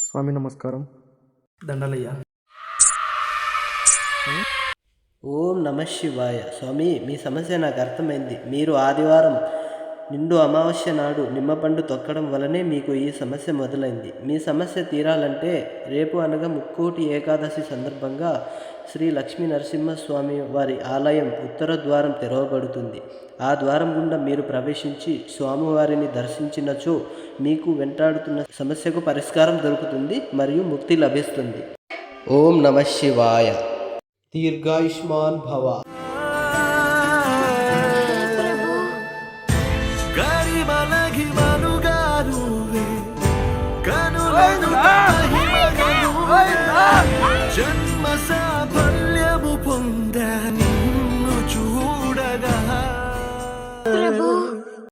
స్వామి నమస్కారం. దండలయ్యా. ఓం నమ శివాయ. స్వామి, మీ సమస్య నాకు అర్థమైంది. మీరు ఆదివారం నిండు అమావాస్య నాడు నిమ్మపండు తొక్కడం వలనే మీకు ఈ సమస్య మొదలైంది. మీ సమస్య తీరాలంటే రేపు అనగా ముక్కోటి ఏకాదశి సందర్భంగా శ్రీ లక్ష్మీ నరసింహస్వామి వారి ఆలయం ఉత్తర ద్వారం తెరవబడుతుంది. ఆ ద్వారం గుండా మీరు ప్రవేశించి స్వామివారిని దర్శించినచో మీకు వెంటాడుతున్న సమస్యకు పరిష్కారం దొరుకుతుంది మరియు ముక్తి లభిస్తుంది. ఓం నమ శివాయ. దీర్ఘాయుష్మాన్ భవ. గరిమల